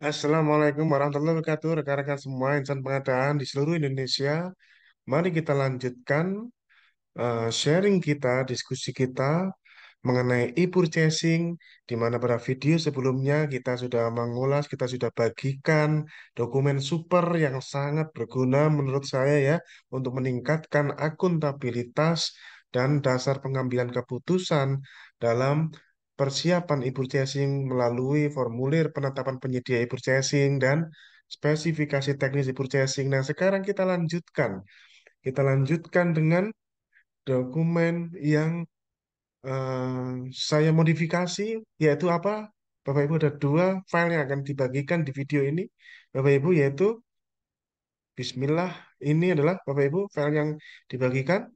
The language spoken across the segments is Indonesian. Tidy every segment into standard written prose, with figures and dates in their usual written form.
Assalamualaikum warahmatullahi wabarakatuh, rekan-rekan semua insan pengadaan di seluruh Indonesia. Mari kita lanjutkan sharing kita, diskusi kita mengenai e-purchasing, di mana pada video sebelumnya kita sudah mengulas, kita sudah bagikan dokumen super yang sangat berguna menurut saya ya, untuk meningkatkan akuntabilitas dan dasar pengambilan keputusan dalam persiapan e-purchasing melalui formulir penetapan penyedia e-purchasing dan spesifikasi teknis e-purchasing. Nah, sekarang kita lanjutkan. Kita lanjutkan dengan dokumen yang saya modifikasi, yaitu apa? Bapak Ibu ada dua file yang akan dibagikan di video ini. Bapak Ibu yaitu Bismillah, ini adalah Bapak Ibu file yang dibagikan.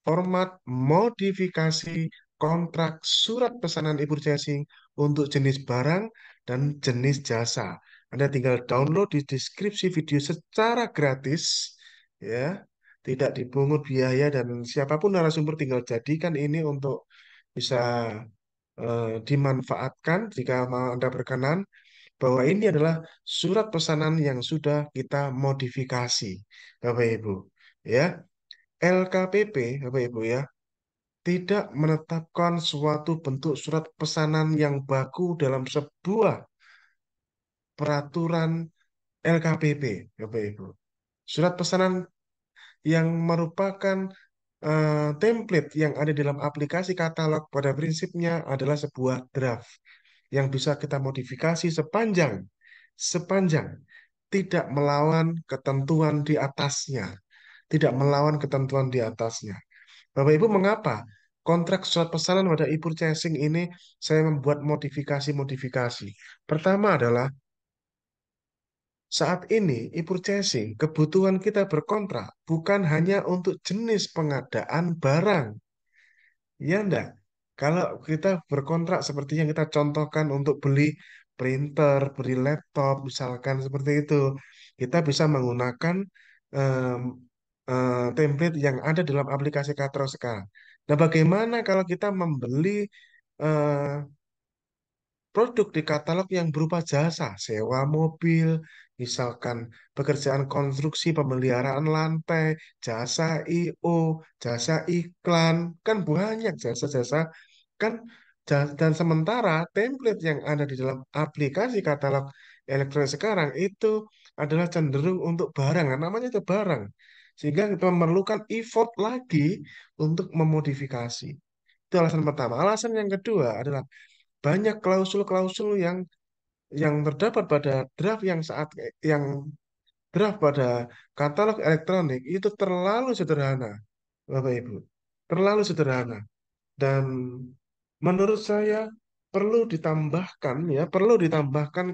Format modifikasi kontrak surat pesanan e-purchasing untuk jenis barang dan jenis jasa. Anda tinggal download di deskripsi video secara gratis, ya, tidak dipungut biaya dan siapapun narasumber tinggal jadikan ini untuk bisa dimanfaatkan jika Anda berkenan bahwa ini adalah surat pesanan yang sudah kita modifikasi, Bapak Ibu. Ya, LKPP, Bapak Ibu ya, tidak menetapkan suatu bentuk surat pesanan yang baku dalam sebuah peraturan LKPP, Bapak Ibu. Surat pesanan yang merupakan template yang ada dalam aplikasi katalog pada prinsipnya adalah sebuah draft yang bisa kita modifikasi sepanjang tidak melawan ketentuan di atasnya, tidak melawan ketentuan di atasnya. Bapak Ibu, mengapa kontrak surat pesanan pada e-purchasing ini saya membuat modifikasi-modifikasi? Pertama adalah saat ini e-purchasing kebutuhan kita berkontrak bukan hanya untuk jenis pengadaan barang. Ya enggak? Kalau kita berkontrak seperti yang kita contohkan untuk beli printer, beli laptop, misalkan seperti itu, kita bisa menggunakan em, template yang ada dalam aplikasi Katro sekarang. Nah, bagaimana kalau kita membeli eh, produk di katalog yang berupa jasa, sewa mobil, misalkan pekerjaan konstruksi, pemeliharaan lantai, jasa I/O, jasa iklan, kan banyak jasa-jasa kan. Dan sementara template yang ada di dalam aplikasi katalog elektronik sekarang itu adalah cenderung untuk barang, kan namanya itu barang, sehingga kita memerlukan effort lagi untuk memodifikasi. Itu alasan pertama. Alasan yang kedua adalah banyak klausul-klausul yang terdapat pada draft yang draft pada katalog elektronik itu terlalu sederhana, Bapak Ibu. Terlalu sederhana. Dan menurut saya perlu ditambahkan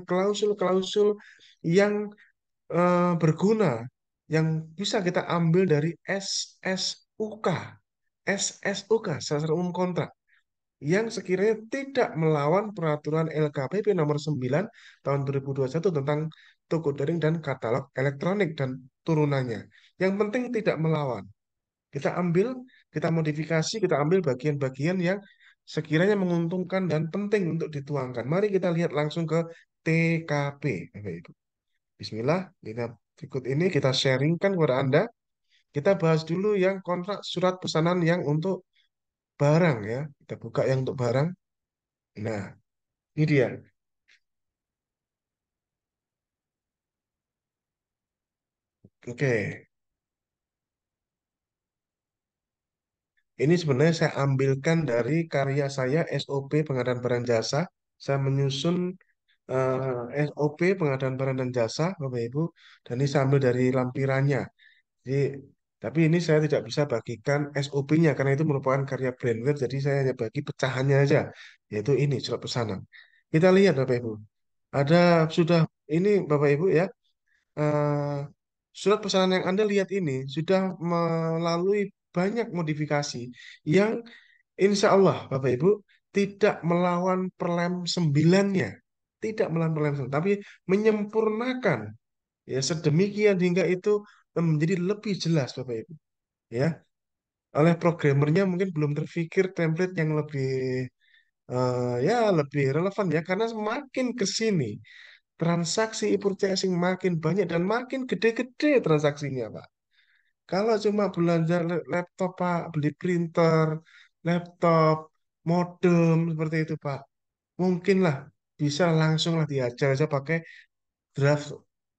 klausul-klausul yang berguna yang bisa kita ambil dari SSUK. SSUK, Syarat Umum Kontrak, yang sekiranya tidak melawan peraturan LKPP nomor 9 tahun 2021 tentang toko daring dan katalog elektronik dan turunannya. Yang penting tidak melawan. Kita ambil, kita modifikasi, kita ambil bagian-bagian yang sekiranya menguntungkan dan penting untuk dituangkan. Mari kita lihat langsung ke TKP. Bapak Ibu. Bismillah, berikut ini kita sharingkan kepada Anda. Kita bahas dulu yang kontrak surat pesanan yang untuk barang ya. Kita buka yang untuk barang. Nah, ini dia. Oke, ini sebenarnya saya ambilkan dari karya saya SOP pengadaan barang jasa. Saya menyusun SOP pengadaan barang dan jasa, Bapak Ibu, dan ini saya ambil dari lampirannya. Jadi, tapi ini saya tidak bisa bagikan SOP-nya karena itu merupakan karya Brandware. Jadi saya hanya bagi pecahannya aja, yaitu ini surat pesanan. Kita lihat, Bapak Ibu. Ada sudah ini, Bapak Ibu ya. eh, Surat pesanan yang Anda lihat ini sudah melalui banyak modifikasi yang insya Allah Bapak Ibu tidak melawan perlem sembilannya, tidak melawan perlem sembilan, tapi menyempurnakan ya sedemikian hingga itu menjadi lebih jelas Bapak Ibu ya. Oleh programmernya mungkin belum terfikir template yang lebih ya lebih relevan ya, karena semakin ke sini transaksi e-purchasing makin banyak dan makin gede-gede transaksinya, Pak. Kalau cuma belanja laptop, Pak, beli printer, laptop, modem, seperti itu, Pak. Mungkinlah bisa langsung lah diajar aja pakai draft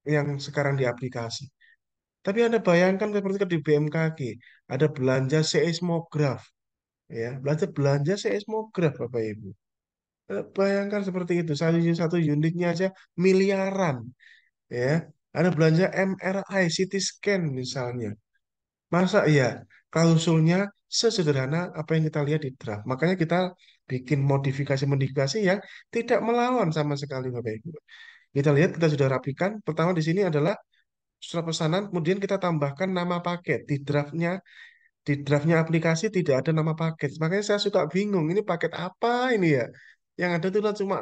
yang sekarang di aplikasi. Tapi Anda bayangkan seperti di BMKG, ada belanja seismograf, ya, belanja belanja seismograf, Bapak Ibu. Bayangkan seperti itu, satu unitnya aja miliaran, ya. Ada belanja MRI, CT scan misalnya. Masa iya klausulnya sesederhana apa yang kita lihat di draft. Makanya kita bikin modifikasi-modifikasi yang tidak melawan sama sekali, Bapak Ibu. Kita lihat, kita sudah rapikan. Pertama di sini adalah surat pesanan, kemudian kita tambahkan nama paket di draftnya. Di draftnya aplikasi tidak ada nama paket. Makanya saya suka bingung, ini paket apa ini ya? Yang ada itu cuma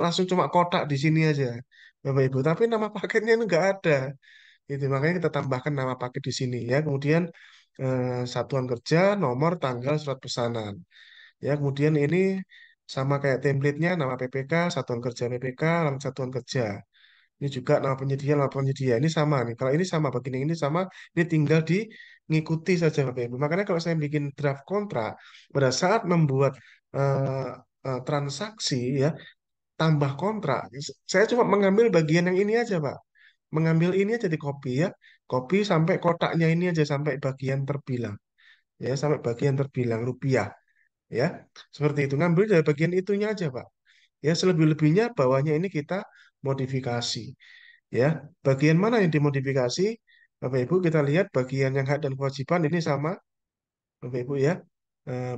langsung cuma kotak di sini aja, Bapak Ibu. Tapi nama paketnya itu nggak ada. Itu makanya kita tambahkan nama paket di sini ya. Kemudian satuan kerja, nomor, tanggal, surat pesanan. Ya, kemudian ini sama kayak template-nya, nama PPK, satuan kerja PPK, alamat satuan kerja. Ini juga nama penyedia. Ini sama nih. Kalau ini sama, bagian yang ini sama, ini tinggal ngikuti saja Bapak Ibu. Makanya kalau saya bikin draft kontrak, pada saat membuat eh, transaksi ya, tambah kontrak, saya cuma mengambil bagian yang ini aja, Pak. Mengambil ini aja di copy ya. Copy sampai kotaknya ini aja, sampai bagian terbilang. Ya, sampai bagian terbilang rupiah. Ya, seperti itu. Ngambil dari bagian itunya aja, Pak. Ya, selebih-lebihnya bawahnya ini kita modifikasi. Ya, bagian mana yang dimodifikasi? Bapak Ibu kita lihat bagian yang hak dan kewajiban ini sama, Bapak Ibu ya.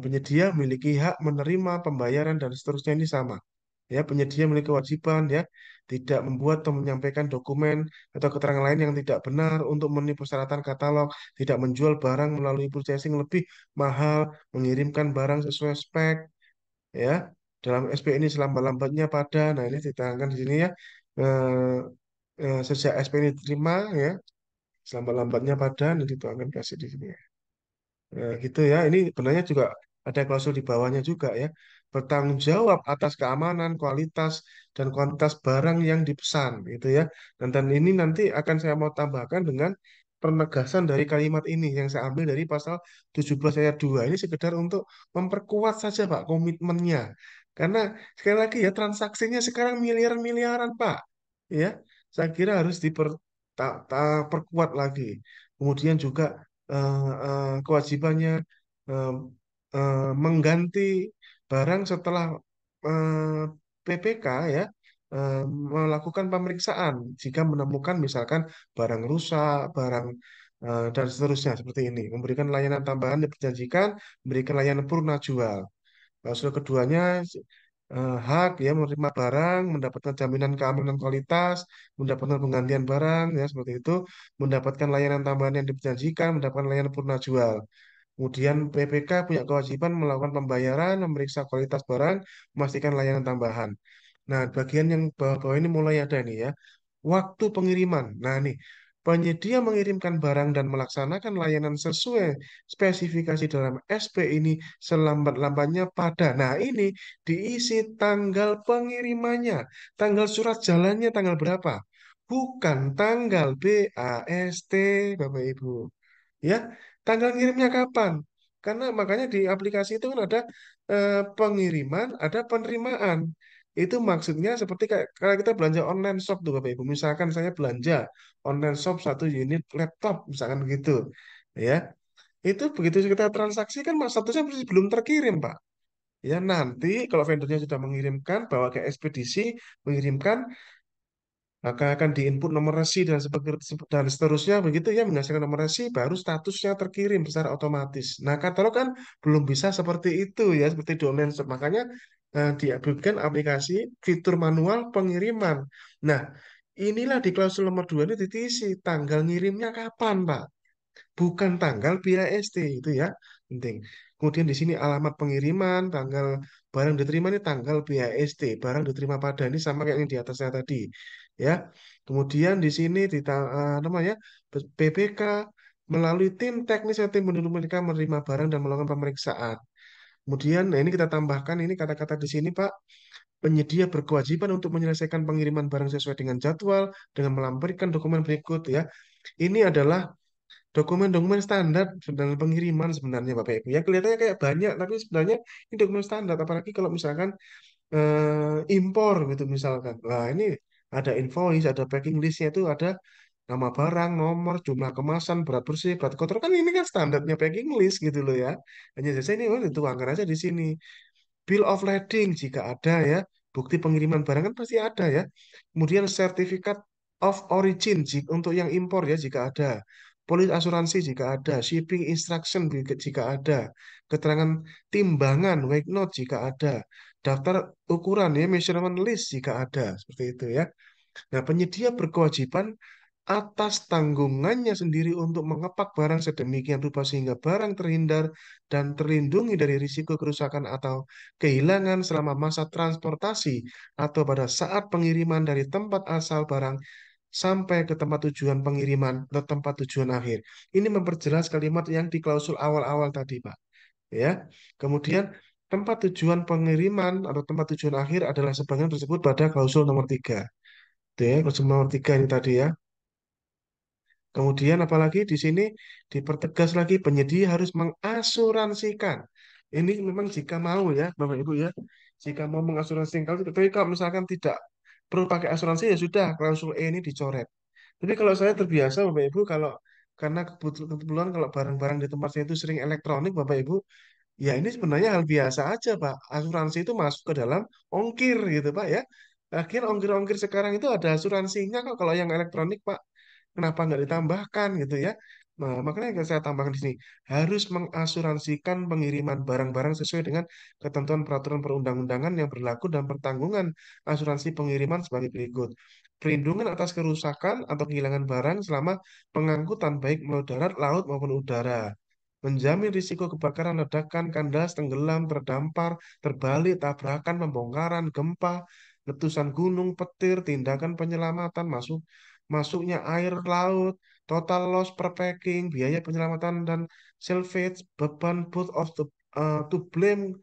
Penyedia memiliki hak menerima pembayaran dan seterusnya ini sama. Ya, penyedia memiliki kewajiban ya tidak membuat atau menyampaikan dokumen atau keterangan lain yang tidak benar untuk memenuhi persyaratan katalog, tidak menjual barang melalui purchasing lebih mahal, mengirimkan barang sesuai spek, ya. Dalam SP ini selambat-lambatnya pada, nah ini diterangkan di sini ya. Eh, Sejak SP ini diterima ya, selambat-lambatnya pada, ini dituangkan kasih di sini ya. Gitu ya. Ini sebenarnya juga ada klausul di bawahnya juga ya. Bertanggung jawab atas keamanan, kualitas, dan kuantitas barang yang dipesan, gitu ya. Dan ini nanti akan saya mau tambahkan dengan penegasan dari kalimat ini yang saya ambil dari pasal 17 ayat 2. Ini sekedar untuk memperkuat saja Pak komitmennya. Karena sekali lagi ya transaksinya sekarang miliaran-miliaran Pak. Ya, saya kira harus perkuat lagi. Kemudian juga kewajibannya eh, mengganti barang setelah eh, PPK ya, eh, melakukan pemeriksaan jika menemukan misalkan barang rusak, barang dan seterusnya seperti ini. Memberikan layanan tambahan yang dijanjikan, memberikan layanan purna jual. Klausul keduanya hak ya menerima barang, mendapatkan jaminan keamanan kualitas, mendapatkan penggantian barang ya seperti itu, mendapatkan layanan tambahan yang dijanjikan, mendapatkan layanan purna jual. Kemudian PPK punya kewajiban melakukan pembayaran, memeriksa kualitas barang, memastikan layanan tambahan. Nah, bagian yang bawah-bawah ini mulai ada nih ya. Waktu pengiriman. Nah, nih, penyedia mengirimkan barang dan melaksanakan layanan sesuai spesifikasi dalam SP ini selambat-lambatnya pada. Nah, ini diisi tanggal pengirimannya, tanggal surat jalannya tanggal berapa? Bukan tanggal BAST, Bapak Ibu. Ya, tanggal ngirimnya kapan? Karena makanya di aplikasi itu kan ada pengiriman, ada penerimaan. Itu maksudnya seperti kayak kalau kita belanja online shop tuh Bapak Ibu. Misalkan saya belanja online shop satu unit laptop, misalkan begitu. Ya, itu begitu kita transaksi kan mas statusnya masih belum terkirim, Pak. Ya, nanti kalau vendornya sudah mengirimkan, bawa ke ekspedisi, mengirimkan, maka akan diinput nomor resi dan seterusnya begitu ya menghasilkan nomor resi baru statusnya terkirim secara otomatis. Nah, katalog kan belum bisa seperti itu ya seperti di online shop. Makanya dibuatkan aplikasi fitur manual pengiriman. Nah, inilah di klausul nomor 2 ini diisi tanggal ngirimnya kapan, Pak. Bukan tanggal BAST itu ya penting. Kemudian di sini alamat pengiriman, tanggal barang diterima ini tanggal BAST, barang diterima pada ini sama kayak yang di atasnya tadi, ya. Kemudian di sini namanya PPK melalui tim teknis atau tim penduduk mereka menerima barang dan melakukan pemeriksaan. Kemudian, nah ini kita tambahkan ini kata-kata di sini Pak. Penyedia berkewajiban untuk menyelesaikan pengiriman barang sesuai dengan jadwal dengan melampirkan dokumen berikut ya. Ini adalah dokumen-dokumen standar dalam pengiriman sebenarnya Bapak Ibu. Ya kelihatannya kayak banyak, tapi sebenarnya ini dokumen standar. Apalagi kalau misalkan impor gitu misalkan. Nah ini ada invoice, ada packing listnya itu ada nama barang, nomor, jumlah kemasan, berat bersih, berat kotor kan ini kan standarnya packing list gitu loh ya. Hanya saja ini dituangkan aja di sini. Bill of lading jika ada ya, bukti pengiriman barang kan pasti ada ya. Kemudian sertifikat of origin untuk yang impor ya jika ada. Polis asuransi jika ada, shipping instruction jika ada, keterangan timbangan, weight note jika ada, daftar ukuran ya, measurement list jika ada, seperti itu ya. Nah, penyedia berkewajiban atas tanggungannya sendiri untuk mengepak barang sedemikian rupa sehingga barang terhindar dan terlindungi dari risiko kerusakan atau kehilangan selama masa transportasi atau pada saat pengiriman dari tempat asal barang sampai ke tempat tujuan pengiriman atau tempat tujuan akhir. Ini memperjelas kalimat yang di klausul awal-awal tadi, Pak. Ya. Kemudian tempat tujuan pengiriman atau tempat tujuan akhir adalah sebagian tersebut pada klausul nomor 3. Oke, klausul nomor 3 ini tadi ya. Kemudian apalagi di sini dipertegas lagi penyedia harus mengasuransikan. Ini memang jika mau ya, Bapak Ibu ya. Jika mau mengasuransikan, tapi kalau misalkan tidak perlu pakai asuransi ya sudah, klausul E ini dicoret. Tapi kalau saya terbiasa Bapak Ibu kalau karena kebetulan kalau barang-barang di tempat saya itu sering elektronik Bapak Ibu, ya ini sebenarnya hal biasa aja Pak. Asuransi itu masuk ke dalam ongkir gitu Pak ya. Akhirnya ongkir-ongkir sekarang itu ada asuransinya kok kalau yang elektronik Pak. Kenapa nggak ditambahkan gitu ya? Nah, makanya saya tambahkan di sini harus mengasuransikan pengiriman barang-barang sesuai dengan ketentuan peraturan perundang-undangan yang berlaku dan pertanggungan asuransi pengiriman sebagai berikut. Perlindungan atas kerusakan atau kehilangan barang selama pengangkutan baik melalui darat, laut maupun udara. Menjamin risiko kebakaran, ledakan, kandas, tenggelam, terdampar, terbalik, tabrakan, pembongkaran, gempa, letusan gunung, petir, tindakan penyelamatan, masuknya air laut, total loss per packing, biaya penyelamatan dan salvage, beban both of the to blame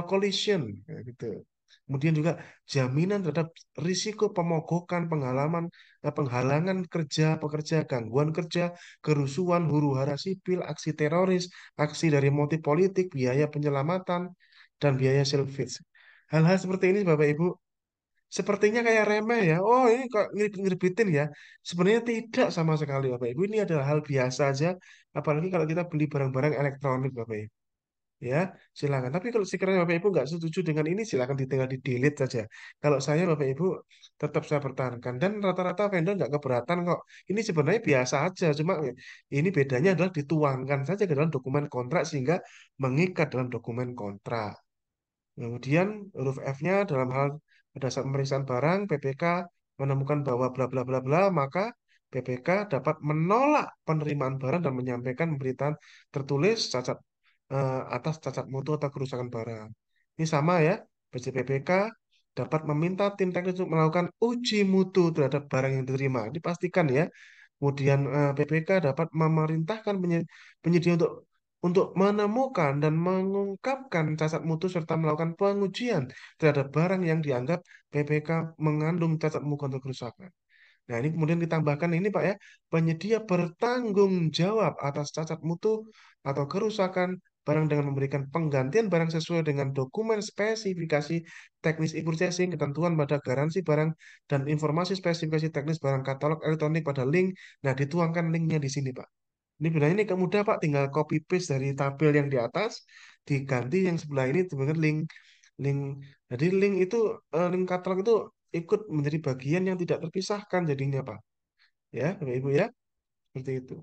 collision, kayak gitu. Kemudian juga jaminan terhadap risiko pemogokan, penghalangan kerja pekerja, gangguan kerja, kerusuhan, huru-hara sipil, aksi teroris, aksi dari motif politik, biaya penyelamatan, dan biaya salvage. Hal-hal seperti ini, Bapak Ibu, sepertinya kayak remeh ya. Oh, ini kok ngerbitin ya. Sebenarnya tidak sama sekali, Bapak Ibu. Ini adalah hal biasa aja. Apalagi kalau kita beli barang-barang elektronik, Bapak Ibu. Ya, silakan. Tapi kalau sekiranya Bapak Ibu nggak setuju dengan ini, silakan tinggal di delete saja. Kalau saya, Bapak Ibu, tetap saya pertahankan. Dan rata-rata vendor nggak keberatan kok. Ini sebenarnya biasa aja. Cuma ini bedanya adalah dituangkan saja ke dalam dokumen kontrak sehingga mengikat dalam dokumen kontrak. Kemudian huruf F-nya dalam hal pada saat pemeriksaan barang, PPK menemukan bahwa bla bla bla bla, maka PPK dapat menolak penerimaan barang dan menyampaikan pemberitaan tertulis atas cacat mutu atau kerusakan barang. Ini sama ya, PJPPK dapat meminta tim teknis untuk melakukan uji mutu terhadap barang yang diterima. Dipastikan ya. Kemudian PPK dapat memerintahkan penyedia untuk menemukan dan mengungkapkan cacat mutu serta melakukan pengujian terhadap barang yang dianggap PPK mengandung cacat mutu atau kerusakan. Nah, ini kemudian ditambahkan ini Pak ya, penyedia bertanggung jawab atas cacat mutu atau kerusakan barang dengan memberikan penggantian barang sesuai dengan dokumen spesifikasi teknis e-purchasing, ketentuan pada garansi barang, dan informasi spesifikasi teknis barang katalog elektronik pada link. Nah, dituangkan linknya di sini Pak. Ini sebenarnya ini mudah Pak, tinggal copy paste dari tabel yang di atas, diganti yang sebelah ini sebagai link link. Jadi link itu link katalog itu ikut menjadi bagian yang tidak terpisahkan jadinya Pak. Ya, Bapak Ibu ya, seperti itu.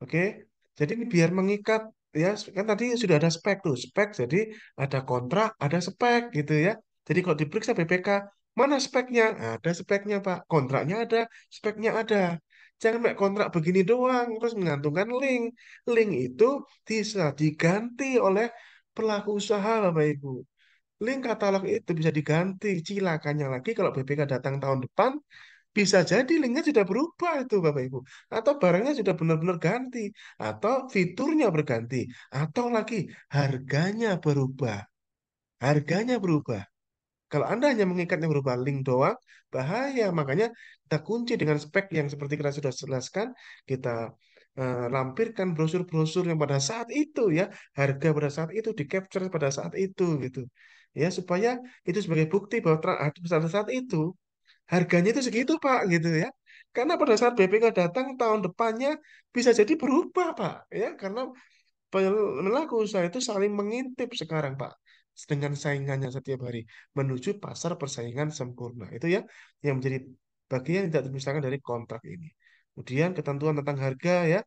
Oke. Jadi ini biar mengikat ya, kan tadi sudah ada spek tuh, spek jadi ada kontrak, ada spek gitu ya. Jadi kalau diperiksa BPK, mana speknya? Ada speknya Pak. Kontraknya ada, speknya ada. Jangan pakai kontrak begini doang, terus menggantungkan link. Link itu bisa diganti oleh pelaku usaha Bapak Ibu. Link katalog itu bisa diganti. Cilakanya lagi kalau BPK datang tahun depan, bisa jadi linknya sudah berubah itu Bapak Ibu. Atau barangnya sudah benar-benar ganti. Atau fiturnya berganti. Atau lagi harganya berubah. Harganya berubah. Kalau Anda hanya mengikatnya berupa link doang, bahaya. Makanya kita kunci dengan spek yang seperti kita sudah jelaskan, kita lampirkan brosur-brosur yang pada saat itu ya, harga pada saat itu di capture pada saat itu gitu. Ya, supaya itu sebagai bukti bahwa pada saat itu harganya itu segitu, Pak, gitu ya. Karena pada saat BPK datang tahun depannya bisa jadi berubah, Pak, ya, karena pelaku usaha itu saling mengintip sekarang, Pak, dengan saingannya setiap hari menuju pasar persaingan sempurna. Itu ya yang menjadi bagian yang tidak terpisahkan dari kontrak ini. Kemudian ketentuan tentang harga ya,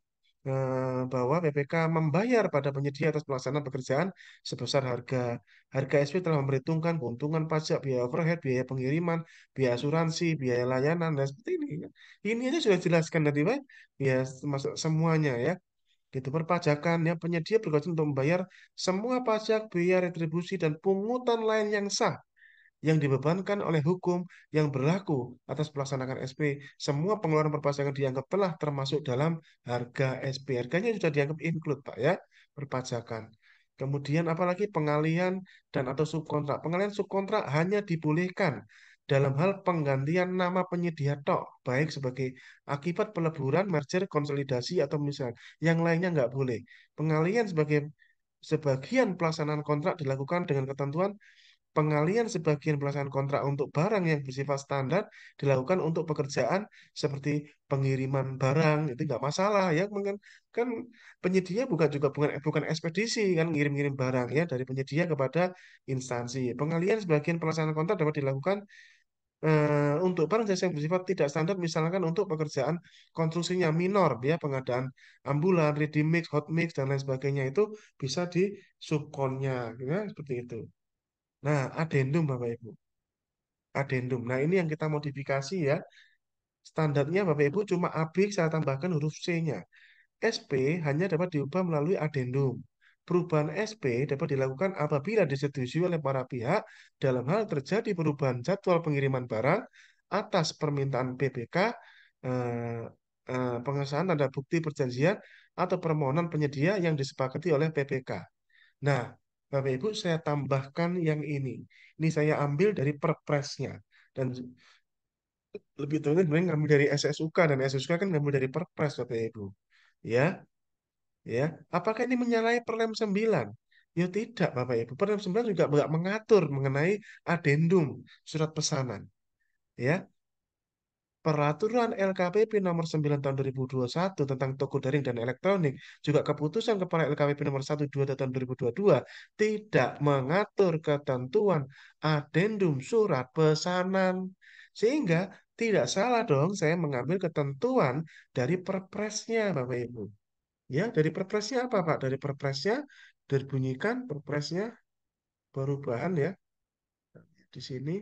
bahwa PPK membayar pada penyedia atas pelaksanaan pekerjaan sebesar harga SP telah memperhitungkan keuntungan pajak, biaya overhead, biaya pengiriman, biaya asuransi, biaya layanan, dan seperti ini. Ini aja sudah jelaskan tadi, Pak. Ya, termasuk semuanya ya. Gitu, perpajakan ya, penyedia berkewajiban untuk membayar semua pajak, biaya retribusi, dan pungutan lain yang sah yang dibebankan oleh hukum yang berlaku atas pelaksanaan SP. Semua pengeluaran perpajakan dianggap telah termasuk dalam harga SP. Harganya sudah dianggap include, Pak ya, perpajakan. Kemudian apalagi pengalihan dan atau subkontrak. Pengalihan subkontrak hanya dibolehkan dalam hal penggantian nama penyedia tok, baik sebagai akibat peleburan, merger, konsolidasi, atau misal yang lainnya nggak boleh. Pengalihan sebagai sebagian pelaksanaan kontrak dilakukan dengan ketentuan. Pengalian sebagian pelaksanaan kontrak untuk barang yang bersifat standar dilakukan untuk pekerjaan seperti pengiriman barang, itu nggak masalah ya. Mungkin kan penyedia bukan ekspedisi kan, ngirim-ngirim barang ya dari penyedia kepada instansi. Pengalian sebagian pelaksanaan kontrak dapat dilakukan untuk barang jasa yang bersifat tidak standar, misalkan untuk pekerjaan konstruksinya minor ya, pengadaan ambulan, ready mix, hot mix, dan lain sebagainya, itu bisa di subkonnya ya, seperti itu. Nah, adendum Bapak Ibu. Adendum. Nah, ini yang kita modifikasi ya. Standarnya Bapak Ibu cuma AB, saya tambahkan huruf C-nya. SP hanya dapat diubah melalui adendum. Perubahan SP dapat dilakukan apabila disetujui oleh para pihak dalam hal terjadi perubahan jadwal pengiriman barang atas permintaan PPK, eh, pengesahan tanda bukti perjanjian, atau permohonan penyedia yang disepakati oleh PPK. Nah, Bapak Ibu, saya tambahkan yang ini. Ini saya ambil dari Perpresnya. Dan lebih tepatnya sebenarnya ngambil dari SSUK, dan SSUK kan ngambil dari Perpres, Bapak Ibu. Ya, ya. Apakah ini menyalahi Perlem 9? Ya tidak, Bapak Ibu. Perlem 9 juga nggak mengatur mengenai adendum surat pesanan. Ya, Peraturan LKPP nomor 9 tahun 2021 tentang toko daring dan elektronik, juga keputusan Kepala LKPP nomor 12 tahun 2022 tidak mengatur ketentuan adendum surat pesanan. Sehingga tidak salah dong saya mengambil ketentuan dari Perpresnya, Bapak Ibu. Ya, dari Perpresnya apa, Pak? Dari Perpresnya dibunyikan Perpresnya perubahan ya. Di sini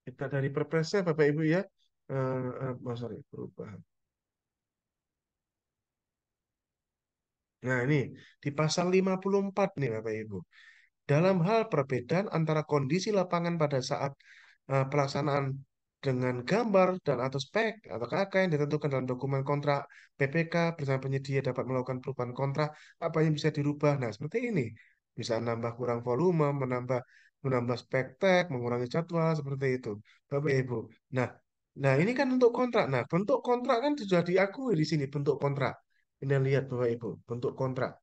kita dari Perpresnya Bapak Ibu ya. Sorry, perubahan. Nah, ini di pasal 54 nih Bapak Ibu. Dalam hal perbedaan antara kondisi lapangan pada saat pelaksanaan dengan gambar dan atau spek atau KK yang ditentukan dalam dokumen kontrak PPK bersama penyedia dapat melakukan perubahan kontrak, apa yang bisa dirubah. Nah, seperti ini. Bisa menambah kurang volume, menambah menambah spek tag, mengurangi jadwal seperti itu. Bapak Ibu. Nah, nah ini kan untuk kontrak. Nah, bentuk kontrak kan sudah diakui di sini bentuk kontrak. Ini lihat Bapak Ibu, bentuk kontrak.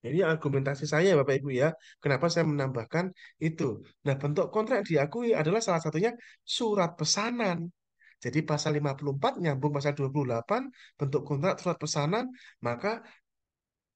Jadi argumentasi saya Bapak Ibu ya, kenapa saya menambahkan itu. Nah, bentuk kontrak yang diakui adalah salah satunya surat pesanan. Jadi pasal 54 nyambung pasal 28, bentuk kontrak surat pesanan, maka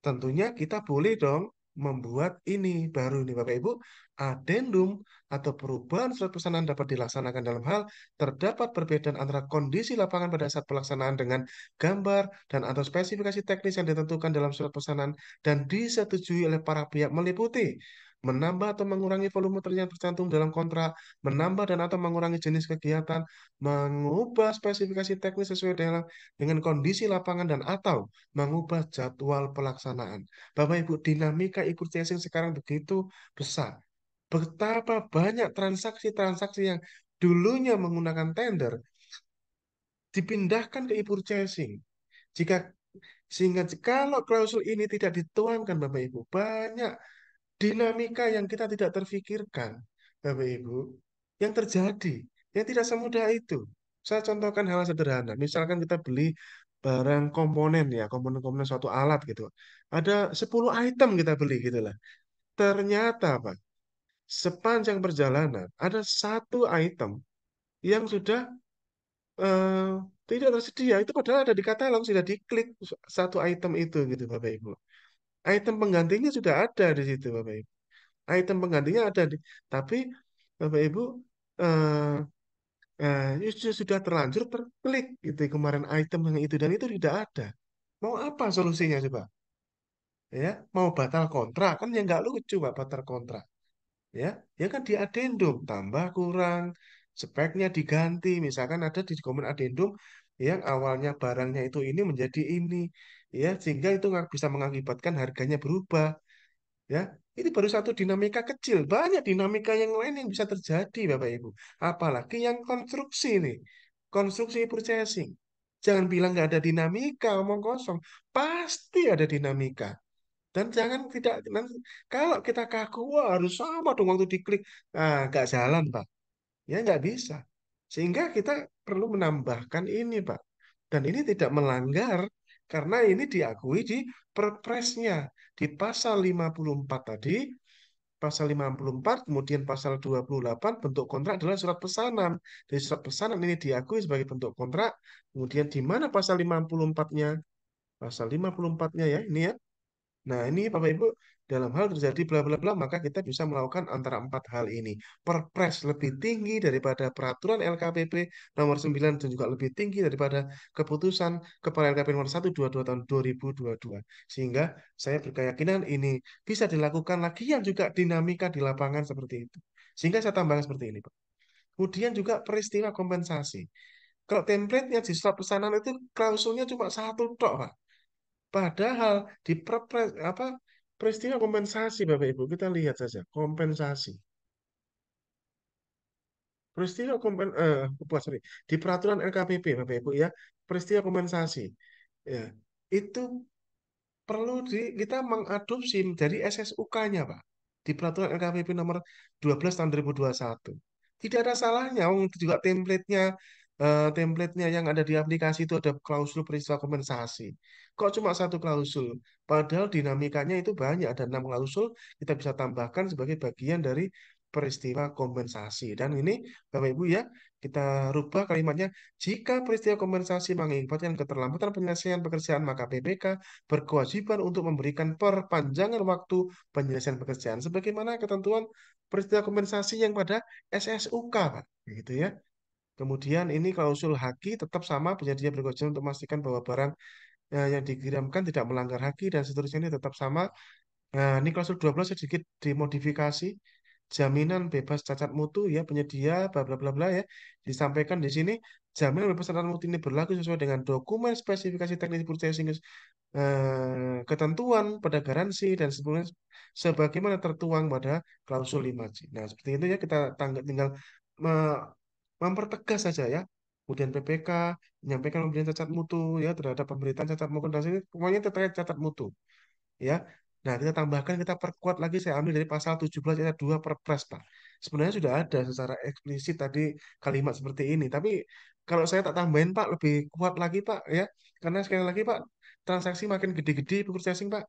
tentunya kita boleh dong membuat ini baru ini Bapak Ibu, adendum atau perubahan surat pesanan dapat dilaksanakan dalam hal terdapat perbedaan antara kondisi lapangan pada saat pelaksanaan dengan gambar dan atau spesifikasi teknis yang ditentukan dalam surat pesanan dan disetujui oleh para pihak, meliputi menambah atau mengurangi volume yang tercantum dalam kontrak, menambah dan atau mengurangi jenis kegiatan, mengubah spesifikasi teknis sesuai dengan kondisi lapangan, dan atau mengubah jadwal pelaksanaan. Bapak Ibu, dinamika e-purchasing sekarang begitu besar. Betapa banyak transaksi-transaksi yang dulunya menggunakan tender, dipindahkan ke e-purchasing. Jika sehingga kalau klausul ini tidak dituangkan Bapak Ibu, banyak dinamika yang kita tidak terfikirkan, Bapak Ibu, yang terjadi, yang tidak semudah itu. Saya contohkan hal sederhana. Misalkan kita beli barang komponen ya, komponen-komponen suatu alat gitu. Ada 10 item kita beli gitu lah. Ternyata, Pak, sepanjang perjalanan ada satu item yang sudah eh, tidak tersedia. Itu padahal ada di katalog, sudah diklik satu item itu gitu, Bapak Ibu. Item penggantinya sudah ada di situ, Bapak Ibu. Item penggantinya ada tapi Bapak Ibu eh, itu sudah terlanjur terklik gitu kemarin item yang itu dan itu tidak ada. Mau apa solusinya coba? Ya, mau batal kontrak kan ya nggak lucu Pak batal kontrak. Ya, ya kan di adendum tambah kurang speknya diganti. Misalkan ada di dokumen adendum yang awalnya barangnya itu ini menjadi ini, ya sehingga itu bisa mengakibatkan harganya berubah. Ya, ini baru satu dinamika kecil. Banyak dinamika yang lain yang bisa terjadi, Bapak Ibu. Apalagi yang konstruksi nih. Konstruksi purchasing. Jangan bilang nggak ada dinamika, omong kosong. Pasti ada dinamika. Dan jangan tidak, kalau kita kaku, wah harus sama dong waktu diklik. Ah, nggak jalan, Pak. Ya, nggak bisa. Sehingga kita perlu menambahkan ini, Pak. Dan ini tidak melanggar karena ini diakui di Perpresnya. Di pasal 54 tadi, pasal 54, kemudian pasal 28, bentuk kontrak adalah surat pesanan. Dari surat pesanan ini diakui sebagai bentuk kontrak. Kemudian di mana pasal 54-nya? Pasal 54-nya ya, ini ya. Nah, ini Bapak Ibu, dalam hal terjadi bla bla bla, maka kita bisa melakukan antara empat hal ini. Perpres lebih tinggi daripada peraturan LKPP nomor 9 dan juga lebih tinggi daripada keputusan Kepala LKP nomor 122 tahun 2022. Sehingga saya berkeyakinan ini bisa dilakukan lagi yang juga dinamika di lapangan seperti itu. Sehingga saya tambahkan seperti ini, Pak. Kemudian juga peristiwa kompensasi. Kalau template-nya di surat pesanan itu klausulnya cuma satu tok, Pak. Padahal di apa peristiwa kompensasi Bapak Ibu kita lihat saja kompensasi peristiwa sorry, di peraturan LKPP Bapak Ibu ya peristiwa kompensasi ya itu perlu kita mengadopsi dari SSUK-nya Pak di peraturan LKPP nomor 12 tahun 2021. Tidak ada salahnya, itu juga template-nya yang ada di aplikasi itu ada klausul peristiwa kompensasi. Kok cuma satu klausul? Padahal dinamikanya itu banyak, ada 6 klausul, kita bisa tambahkan sebagai bagian dari peristiwa kompensasi. Dan ini Bapak Ibu ya, kita rubah kalimatnya, jika peristiwa kompensasi mengakibatkan keterlambatan penyelesaian pekerjaan, maka PPK berkewajiban untuk memberikan perpanjangan waktu penyelesaian pekerjaan sebagaimana ketentuan peristiwa kompensasi yang pada SSUK, Pak. Gitu ya. Kemudian ini klausul haki tetap sama, penyedia berkewajiban untuk memastikan bahwa barang yang dikirimkan tidak melanggar haki dan seterusnya ini tetap sama. Nah, ini klausul 12 sedikit dimodifikasi. Jaminan bebas cacat mutu ya penyedia bla bla bla bla ya. Disampaikan di sini jaminan bebas cacat mutu ini berlaku sesuai dengan dokumen spesifikasi teknis purchasing ketentuan pada garansi dan sebagainya sebagaimana tertuang pada klausul 5C. Nah, seperti itu ya kita tinggal me- mempertegas saja ya. Kemudian PPK menyampaikan pemberian cacat mutu ya terhadap pemberitaan cacat mutu dan ini pokoknya terkait cacat mutu ya. Nah, kita tambahkan, kita perkuat lagi, saya ambil dari pasal 17 ayat 2 Perpres, Pak. Sebenarnya sudah ada secara eksplisit tadi kalimat seperti ini, tapi kalau saya tak tambahin, Pak, lebih kuat lagi, Pak, ya. Karena sekali lagi, Pak, transaksi makin gede-gede, processing, Pak.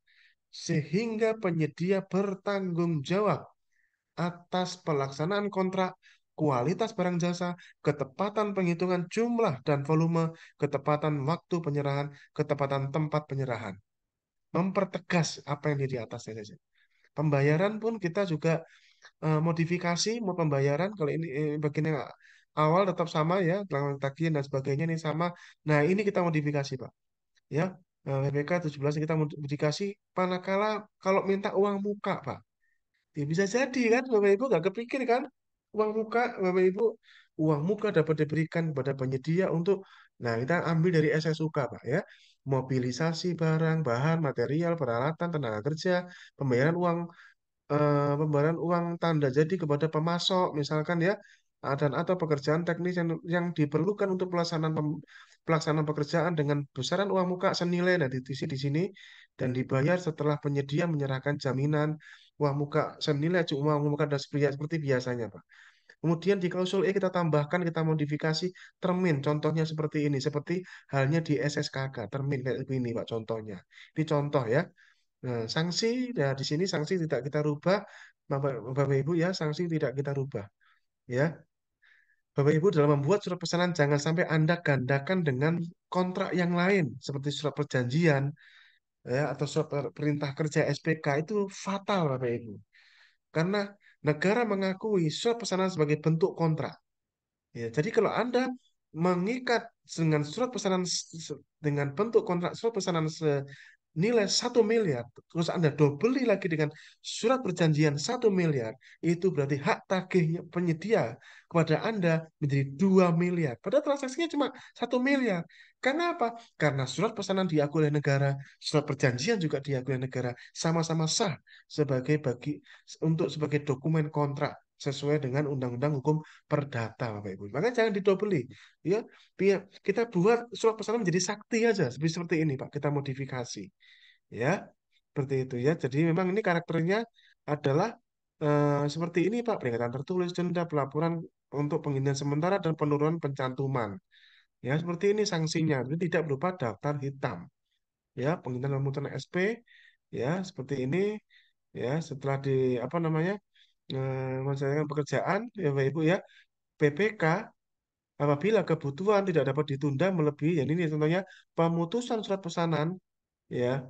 Sehingga penyedia bertanggung jawab atas pelaksanaan kontrak, kualitas barang jasa, ketepatan penghitungan jumlah dan volume, ketepatan waktu penyerahan, ketepatan tempat penyerahan mempertegas apa yang di atasnya saja. Pembayaran pun kita juga modifikasi mau pembayaran kalau ini bagian yang awal tetap sama ya, pelanggan tagihan dan sebagainya ini sama. Nah, ini kita modifikasi, Pak. Ya, PPK 17 kita modifikasi manakala kalau minta uang muka, Pak. Ya, bisa jadi kan Bapak Ibu nggak kepikir kan uang muka Bapak Ibu uang muka dapat diberikan kepada penyedia untuk nah kita ambil dari SSUK Pak ya mobilisasi barang bahan material peralatan tenaga kerja pembayaran uang pembayaran uang tanda jadi kepada pemasok misalkan ya dan atau pekerjaan teknis yang diperlukan untuk pelaksanaan pelaksanaan pekerjaan dengan besaran uang muka senilai dan diisi di sini dan dibayar setelah penyedia menyerahkan jaminan uang muka senilai uang muka dan seperti biasanya, Pak. Kemudian di klausul E kita tambahkan, kita modifikasi termin. Contohnya seperti ini, seperti halnya di SSKK, termin kayak begini, Pak, contohnya. Ini contoh ya. Nah, sanksi, ya di sini sanksi tidak kita rubah, Bapak, Bapak Ibu ya, sanksi tidak kita rubah. Ya, Bapak Ibu dalam membuat surat pesanan jangan sampai Anda gandakan dengan kontrak yang lain, seperti surat perjanjian, ya, atau surat perintah kerja SPK itu fatal, Bapak Ibu. Karena negara mengakui surat pesanan sebagai bentuk kontrak. Ya, jadi kalau Anda mengikat dengan surat pesanan dengan bentuk kontrak surat pesanan senilai 1 miliar, terus Anda dobeli lagi dengan surat perjanjian 1 miliar, itu berarti hak tagihnya penyedia kepada Anda menjadi 2 miliar. Padahal transaksinya cuma 1 miliar. Karena apa? Karena surat pesanan diakui oleh negara, surat perjanjian juga diakui oleh negara, sama-sama sah sebagai dokumen kontrak sesuai dengan Undang-Undang Hukum Perdata, Bapak Ibu. Makanya jangan didobeli. Ya, kita buat surat pesanan menjadi sakti aja, seperti ini, Pak. Kita modifikasi. Ya, seperti itu ya. Jadi memang ini karakternya adalah seperti ini, Pak. Peringatan tertulis, denda, pelaporan untuk penghentian sementara dan penurunan pencantuman. Ya, seperti ini sanksinya. Jadi tidak berupa daftar hitam. Ya, penghentian pemungutan SP. Ya, seperti ini. Ya, setelah di apa namanya menyelesaikan pekerjaan, ya Bapak Ibu ya, PPK apabila kebutuhan tidak dapat ditunda melebihi, ya ini contohnya pemutusan surat pesanan, ya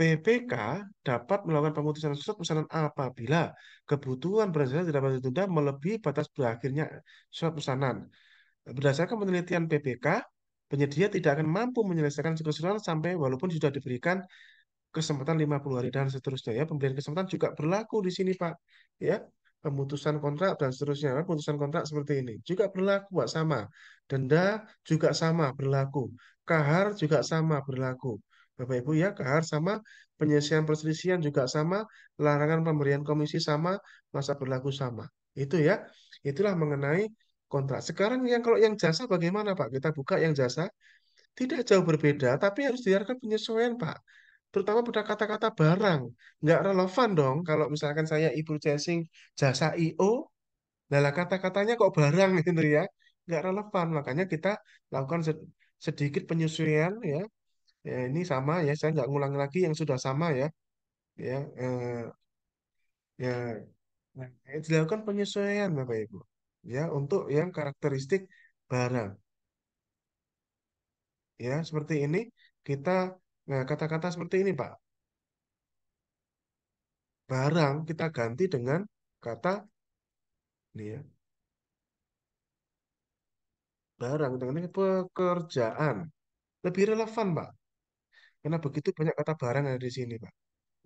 PPK dapat melakukan pemutusan surat pesanan apabila kebutuhan berdasarkan tidak dapat ditunda melebihi batas berakhirnya surat pesanan. Berdasarkan penelitian PPK, penyedia tidak akan mampu menyelesaikan keseluruhan sampai walaupun sudah diberikan kesempatan 50 hari dan seterusnya ya. Pemberian kesempatan juga berlaku di sini, Pak. Ya, pemutusan kontrak dan seterusnya. Pemutusan kontrak seperti ini juga berlaku, Pak, sama. Denda juga sama berlaku. Kahar juga sama berlaku. Bapak Ibu ya, kahar sama, penyelesaian perselisihan juga sama, larangan pemberian komisi sama, masa berlaku sama. Itu ya. Itulah mengenai kontrak. Sekarang yang kalau yang jasa bagaimana, Pak? Kita buka yang jasa. Tidak jauh berbeda, tapi harus dilakukan penyesuaian, Pak. Terutama pada kata-kata barang. Nggak relevan dong kalau misalkan saya ibu chasing jasa IO, lah kata-katanya kok barang gitu ya. Nggak relevan. Makanya kita lakukan sedikit penyesuaian ya. Ya, ini sama ya, saya nggak ngulang lagi yang sudah sama ya. Ya, ya, nah, dilakukan penyesuaian Bapak Ibu. Ya, untuk yang karakteristik barang. Ya, seperti ini kita, nah kata-kata seperti ini Pak. Barang kita ganti dengan kata ini ya, barang dengan pekerjaan. Lebih relevan, Pak. Karena begitu banyak kata barang ada di sini, Pak.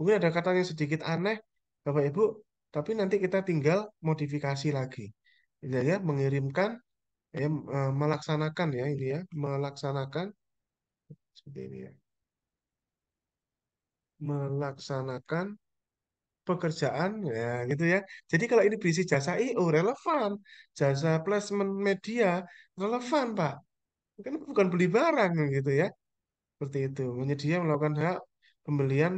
Mungkin ada kata yang sedikit aneh, Bapak Ibu, tapi nanti kita tinggal modifikasi lagi. Ini ya, mengirimkan, ya, melaksanakan ya ini ya, melaksanakan seperti ini ya. Melaksanakan pekerjaan ya gitu ya. Jadi kalau ini berisi jasa IO relevan, jasa placement media relevan, Pak. Kan bukan beli barang gitu ya. Seperti itu. Menyedia melakukan hak pembelian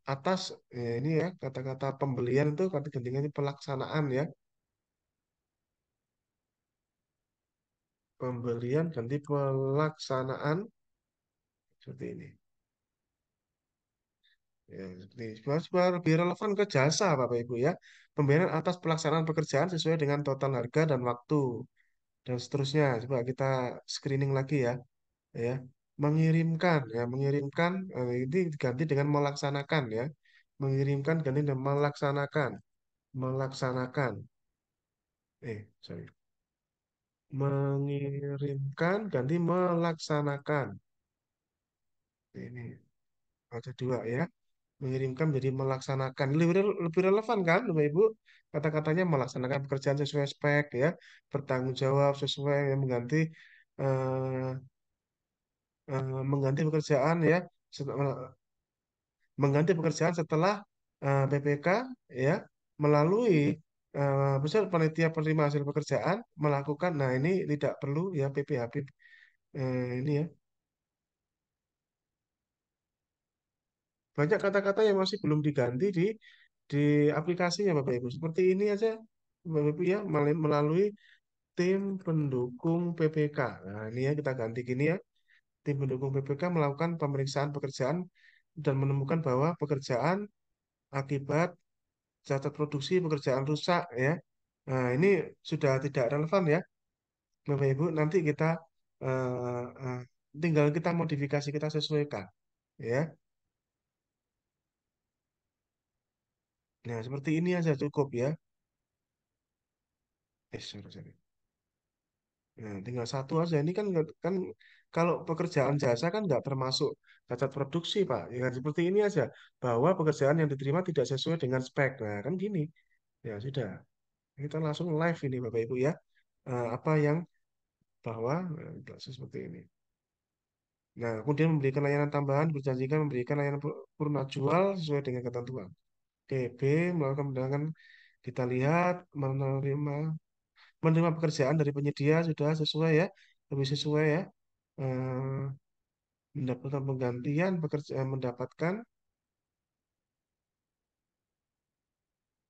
atas ya ini ya kata-kata pembelian itu kata gantinya pelaksanaan ya. Pembelian ganti pelaksanaan seperti ini. Ya, seperti ini. Supaya lebih relevan ke jasa Bapak Ibu ya. Pembayaran atas pelaksanaan pekerjaan sesuai dengan total harga dan waktu dan seterusnya. Coba kita screening lagi ya. Ya, mengirimkan ya, mengirimkan ini diganti dengan melaksanakan ya. Mengirimkan ganti dengan melaksanakan. Melaksanakan. Sorry. Mengirimkan ganti melaksanakan. Ini ada dua ya. Mengirimkan menjadi melaksanakan. Lebih relevan kan, Bapak Ibu? Kata-katanya melaksanakan pekerjaan sesuai spek ya, bertanggung jawab sesuai yang eh, mengganti pekerjaan ya, mengganti pekerjaan setelah PPK ya melalui besar panitia penerima hasil pekerjaan melakukan. Nah, ini tidak perlu ya PPHP Ini ya, banyak kata-kata yang masih belum diganti di aplikasinya Bapak Ibu. Seperti ini aja Bapak Ibu ya, melalui tim pendukung PPK. Nah, ini ya kita ganti gini ya. Tim pendukung PPK melakukan pemeriksaan pekerjaan dan menemukan bahwa pekerjaan akibat cacat produksi pekerjaan rusak ya. Nah, ini sudah tidak relevan ya, Bapak Ibu. Nanti kita eh, eh, tinggal kita modifikasi, kita sesuaikan ya. Nah, seperti ini aja cukup ya. Sorry, sorry. Nah, tinggal satu aja. Ini kan kan kalau pekerjaan jasa kan nggak termasuk cacat produksi, Pak. Ya kan seperti ini aja. Bahwa pekerjaan yang diterima tidak sesuai dengan spek. Nah, kan gini. Ya sudah. Kita langsung live ini Bapak Ibu ya. Apa yang bahwa seperti ini. Nah, kemudian memberikan layanan tambahan, berjanjikan memberikan layanan purna jual sesuai dengan ketentuan. Oke, B, melakukan undangan kita lihat menerima pekerjaan dari penyedia sudah sesuai ya, lebih sesuai ya. Eh, mendapatkan penggantian pekerjaan mendapatkan.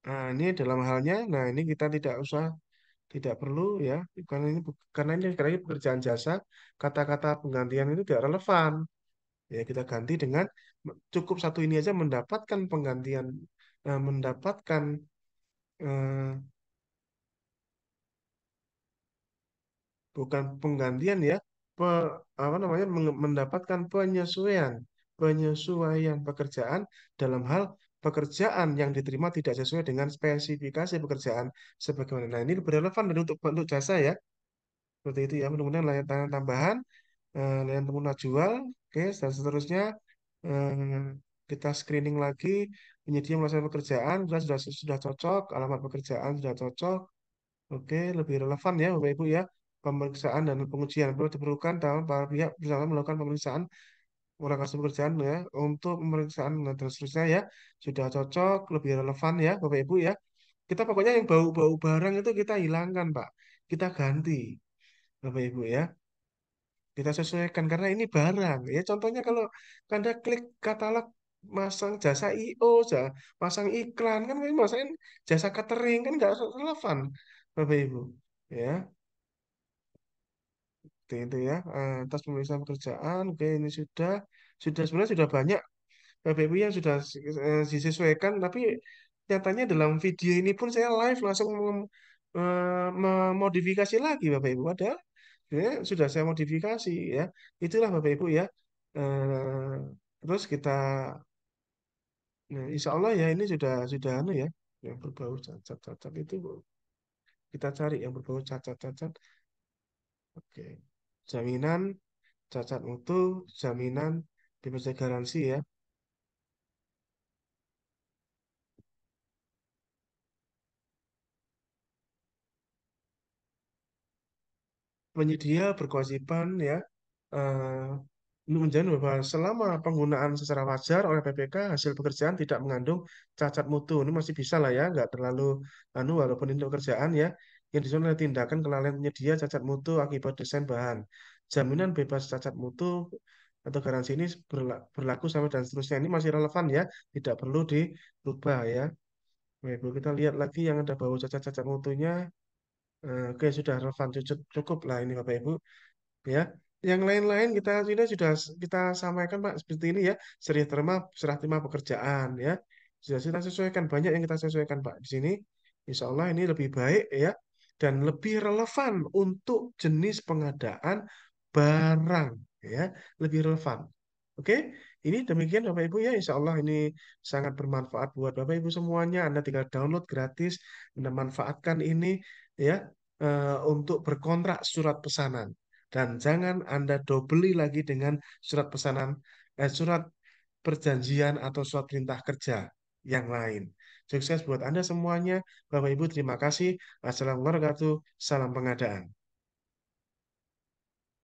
Nah, ini dalam halnya, nah ini kita tidak usah tidak perlu ya, karena ini karena ini pekerjaan jasa, kata-kata penggantian itu tidak relevan. Ya kita ganti dengan cukup satu ini aja mendapatkan penggantian, mendapatkan eh, bukan penggantian ya, apa namanya mendapatkan penyesuaian penyesuaian pekerjaan dalam hal pekerjaan yang diterima tidak sesuai dengan spesifikasi pekerjaan sebagaimana. Nah, ini lebih relevan dari untuk jasa ya. Seperti itu ya, mudah-mudahan layanan tambahan, layanan pengguna jual, oke, dan seterusnya eh, kita screening lagi penyedia melaksanakan pekerjaan, sudah cocok, alamat pekerjaan sudah cocok, oke, lebih relevan ya Bapak Ibu ya, pemeriksaan dan pengujian perlu diperlukan dalam para pihak bersama melakukan pemeriksaan lokasi pekerjaan ya, untuk pemeriksaan dan seterusnya ya, sudah cocok, lebih relevan ya Bapak Ibu ya. Kita pokoknya yang bau-bau barang itu kita hilangkan Pak, kita ganti Bapak Ibu ya. Kita sesuaikan karena ini barang ya. Contohnya kalau Anda klik katalog masang jasa IO, pasang iklan kan ini masang jasa catering kan nggak relevan Bapak Ibu. Ya, itu ya. Atas pemeriksaan pekerjaan, oke ini sudah sebenarnya sudah banyak Bapak Ibu yang sudah disesuaikan, tapi nyatanya dalam video ini pun saya live langsung memodifikasi lagi Bapak Ibu. Padahal ya, sudah saya modifikasi ya. Itulah Bapak Ibu ya. Eh, terus kita, nah, insya Allah ya ini sudah anu ya, yang berbau cacat-cacat itu kita cari yang berbau cacat-cacat. Oke. Jaminan cacat mutu, jaminan bebas garansi ya. Penyedia berkewajiban ya, eh, untuk menjamin bahwa selama penggunaan secara wajar oleh PPK hasil pekerjaan tidak mengandung cacat mutu. Ini masih bisa lah ya, nggak terlalu anu walaupun ini pekerjaan ya yang disusun oleh tindakan kelalaian penyedia cacat mutu akibat desain bahan. Jaminan bebas cacat mutu atau garansi ini berlaku sampai dan seterusnya. Ini masih relevan ya, tidak perlu dirubah ya. Baik, Ibu, kita lihat lagi yang ada bau cacat-cacat mutunya. Oke, sudah relevan cukup lah ini Bapak Ibu ya. Yang lain-lain kita ini sudah kita sampaikan Pak seperti ini ya. Serah terima pekerjaan ya. Sudah kita sesuaikan banyak yang kita sesuaikan Pak di sini. Insya Allah ini lebih baik ya dan lebih relevan untuk jenis pengadaan barang ya, lebih relevan. Oke, ini demikian Bapak Ibu ya. Insya Allah ini sangat bermanfaat buat Bapak Ibu semuanya. Anda tinggal download gratis, Anda manfaatkan ini ya, untuk berkontrak surat pesanan. Dan jangan Anda dobeli lagi dengan surat pesanan, surat perjanjian atau surat perintah kerja yang lain. Sukses buat Anda semuanya. Bapak Ibu terima kasih. Assalamualaikum warahmatullahi wabarakatuh. Salam pengadaan.